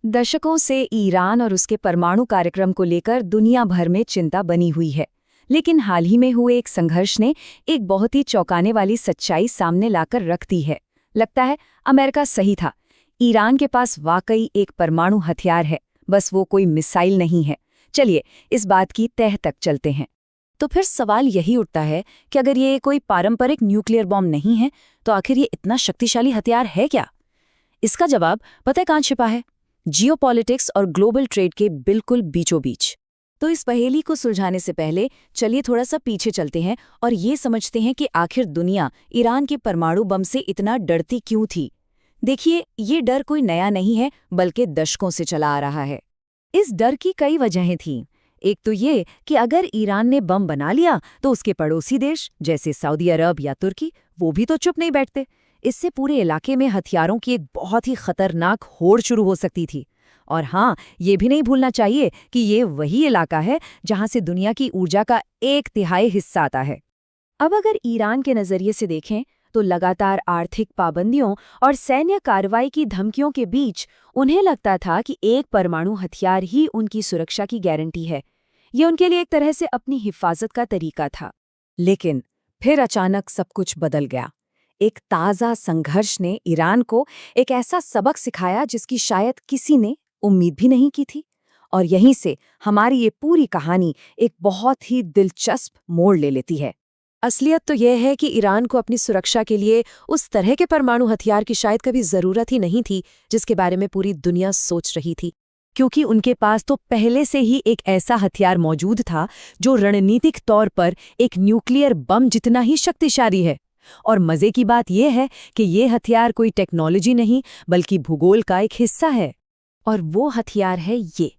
दशकों से ईरान और उसके परमाणु कार्यक्रम को लेकर दुनिया भर में चिंता बनी हुई है। लेकिन हाल ही में हुए एक संघर्ष ने एक बहुत ही चौंकाने वाली सच्चाई सामने लाकर रख दी है। लगता है अमेरिका सही था। ईरान के पास वाकई एक परमाणु हथियार है, बस वो कोई मिसाइल नहीं है। चलिए इस बात की तह तक चलते हैं। तो फिर सवाल यही उठता है कि अगर ये कोई पारंपरिक न्यूक्लियर बॉम्ब नहीं है तो आखिर ये इतना शक्तिशाली हथियार है क्या? इसका जवाब पता है कहाँ छिपा है? जियोपॉलिटिक्स और ग्लोबल ट्रेड के बिल्कुल बीचों बीच। तो इस पहेली को सुलझाने से पहले चलिए थोड़ा सा पीछे चलते हैं और ये समझते हैं कि आखिर दुनिया ईरान के परमाणु बम से इतना डरती क्यों थी। देखिए, ये डर कोई नया नहीं है, बल्कि दशकों से चला आ रहा है। इस डर की कई वजहें थीं। एक तो ये कि अगर ईरान ने बम बना लिया तो उसके पड़ोसी देश जैसे सऊदी अरब या तुर्की, वो भी तो चुप नहीं बैठते। इससे पूरे इलाके में हथियारों की एक बहुत ही खतरनाक होड़ शुरू हो सकती थी। और हाँ, ये भी नहीं भूलना चाहिए कि ये वही इलाका है जहां से दुनिया की ऊर्जा का 1/3 हिस्सा आता है। अब अगर ईरान के नज़रिए से देखें तो लगातार आर्थिक पाबंदियों और सैन्य कार्रवाई की धमकियों के बीच उन्हें लगता था कि एक परमाणु हथियार ही उनकी सुरक्षा की गारंटी है। ये उनके लिए एक तरह से अपनी हिफाजत का तरीका था। लेकिन फिर अचानक सब कुछ बदल गया। एक ताज़ा संघर्ष ने ईरान को एक ऐसा सबक सिखाया जिसकी शायद किसी ने उम्मीद भी नहीं की थी। और यहीं से हमारी ये पूरी कहानी एक बहुत ही दिलचस्प मोड़ ले लेती है। असलियत तो यह है कि ईरान को अपनी सुरक्षा के लिए उस तरह के परमाणु हथियार की शायद कभी ज़रूरत ही नहीं थी जिसके बारे में पूरी दुनिया सोच रही थी, क्योंकि उनके पास तो पहले से ही एक ऐसा हथियार मौजूद था जो रणनीतिक तौर पर एक न्यूक्लियर बम जितना ही शक्तिशाली है। और मज़े की बात यह है कि ये हथियार कोई टेक्नोलॉजी नहीं बल्कि भूगोल का एक हिस्सा है। और वो हथियार है ये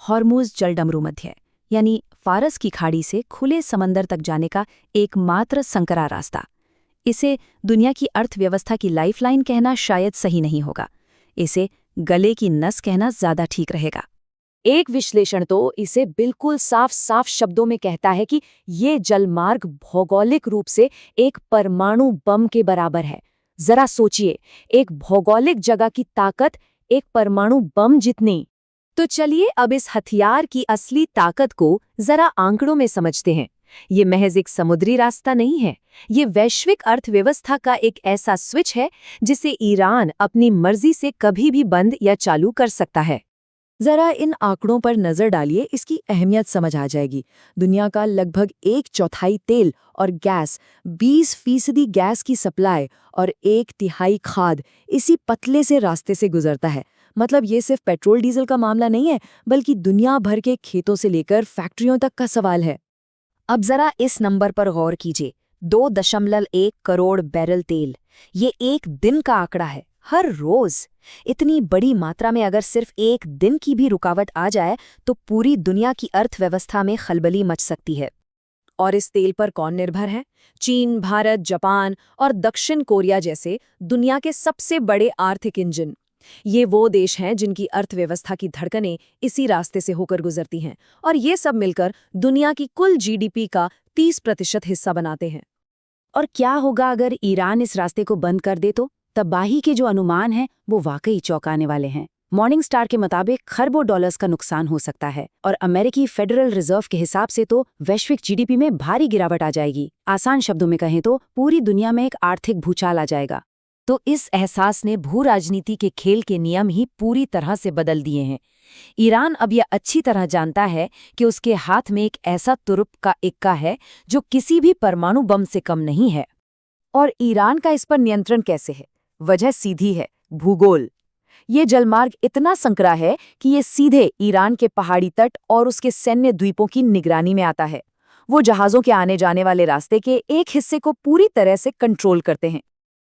हॉर्मुज़ जलडमरू मध्य, यानी फारस की खाड़ी से खुले समंदर तक जाने का एकमात्र संकरा रास्ता। इसे दुनिया की अर्थव्यवस्था की लाइफलाइन कहना शायद सही नहीं होगा, इसे गले की नस कहना ज़्यादा ठीक रहेगा। एक विश्लेषण तो इसे बिल्कुल साफ साफ शब्दों में कहता है कि ये जलमार्ग भौगोलिक रूप से एक परमाणु बम के बराबर है। जरा सोचिए, एक भौगोलिक जगह की ताकत एक परमाणु बम जितनी। तो चलिए अब इस हथियार की असली ताकत को जरा आंकड़ों में समझते हैं। ये महज एक समुद्री रास्ता नहीं है, ये वैश्विक अर्थव्यवस्था का एक ऐसा स्विच है जिसे ईरान अपनी मर्जी से कभी भी बंद या चालू कर सकता है। जरा इन आंकड़ों पर नजर डालिए, इसकी अहमियत समझ आ जाएगी। दुनिया का लगभग 1/4 तेल और गैस, 20% गैस की सप्लाई और 1/3 खाद इसी पतले से रास्ते से गुजरता है। मतलब ये सिर्फ पेट्रोल डीजल का मामला नहीं है, बल्कि दुनिया भर के खेतों से लेकर फैक्ट्रियों तक का सवाल है। अब जरा इस नंबर पर गौर कीजिए, 2.1 करोड़ बैरल तेल। ये एक दिन का आंकड़ा है, हर रोज। इतनी बड़ी मात्रा में अगर सिर्फ एक दिन की भी रुकावट आ जाए तो पूरी दुनिया की अर्थव्यवस्था में खलबली मच सकती है। और इस तेल पर कौन निर्भर है? चीन, भारत, जापान और दक्षिण कोरिया जैसे दुनिया के सबसे बड़े आर्थिक इंजन। ये वो देश हैं जिनकी अर्थव्यवस्था की धड़कनें इसी रास्ते से होकर गुजरती हैं, और ये सब मिलकर दुनिया की कुल जीडीपी का 30% हिस्सा बनाते हैं। और क्या होगा अगर ईरान इस रास्ते को बंद कर दे? तो तबाही के जो अनुमान हैं वो वाकई चौंकाने वाले हैं। मॉर्निंग स्टार के मुताबिक खरबों डॉलर्स का नुकसान हो सकता है, और अमेरिकी फेडरल रिजर्व के हिसाब से तो वैश्विक जीडीपी में भारी गिरावट आ जाएगी। आसान शब्दों में कहें तो पूरी दुनिया में एक आर्थिक भूचाल आ जाएगा। तो इस एहसास ने भू राजनीति के खेल के नियम ही पूरी तरह से बदल दिए हैं। ईरान अब यह अच्छी तरह जानता है कि उसके हाथ में एक ऐसा तुरुप का इक्का है जो किसी भी परमाणु बम से कम नहीं है। और ईरान का इस पर नियंत्रण कैसे है? वजह सीधी है, भूगोल। ये जलमार्ग इतना संकरा है कि ये सीधे ईरान के पहाड़ी तट और उसके सैन्य द्वीपों की निगरानी में आता है। वो जहाज़ों के आने जाने वाले रास्ते के एक हिस्से को पूरी तरह से कंट्रोल करते हैं।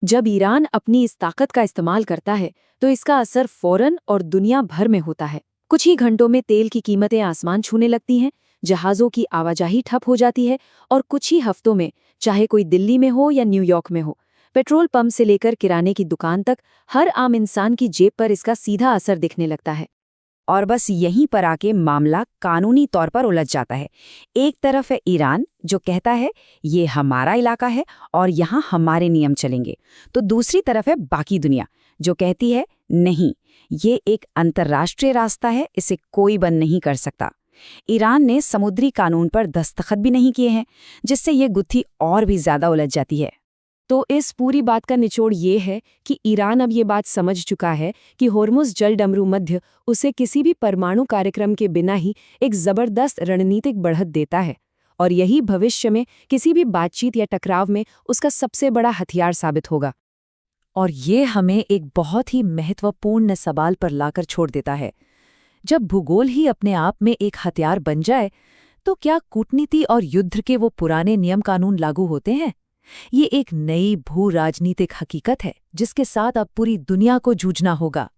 जब ईरान अपनी इस ताकत का इस्तेमाल करता है तो इसका असर फौरन और दुनिया भर में होता है। कुछ ही घंटों में तेल की कीमतें आसमान छूने लगती हैं, जहाज़ों की आवाजाही ठप हो जाती है, और कुछ ही हफ्तों में, चाहे कोई दिल्ली में हो या न्यूयॉर्क में हो, पेट्रोल पंप से लेकर किराने की दुकान तक हर आम इंसान की जेब पर इसका सीधा असर दिखने लगता है। और बस यहीं पर आके मामला कानूनी तौर पर उलझ जाता है। एक तरफ है ईरान जो कहता है ये हमारा इलाका है और यहाँ हमारे नियम चलेंगे, तो दूसरी तरफ है बाकी दुनिया जो कहती है नहीं, ये एक अंतर्राष्ट्रीय रास्ता है, इसे कोई बंद नहीं कर सकता। ईरान ने समुद्री कानून पर दस्तखत भी नहीं किए हैं, जिससे ये गुत्थी और भी ज्यादा उलझ जाती है। तो इस पूरी बात का निचोड़ ये है कि ईरान अब ये बात समझ चुका है कि होर्मुज़ जलडमरू मध्य उसे किसी भी परमाणु कार्यक्रम के बिना ही एक जबरदस्त रणनीतिक बढ़त देता है, और यही भविष्य में किसी भी बातचीत या टकराव में उसका सबसे बड़ा हथियार साबित होगा। और ये हमें एक बहुत ही महत्वपूर्ण सवाल पर लाकर छोड़ देता है। जब भूगोल ही अपने आप में एक हथियार बन जाए, तो क्या कूटनीति और युद्ध के वो पुराने नियम कानून लागू होते हैं? ये एक नई भू राजनीतिक हकीकत है जिसके साथ अब पूरी दुनिया को जूझना होगा।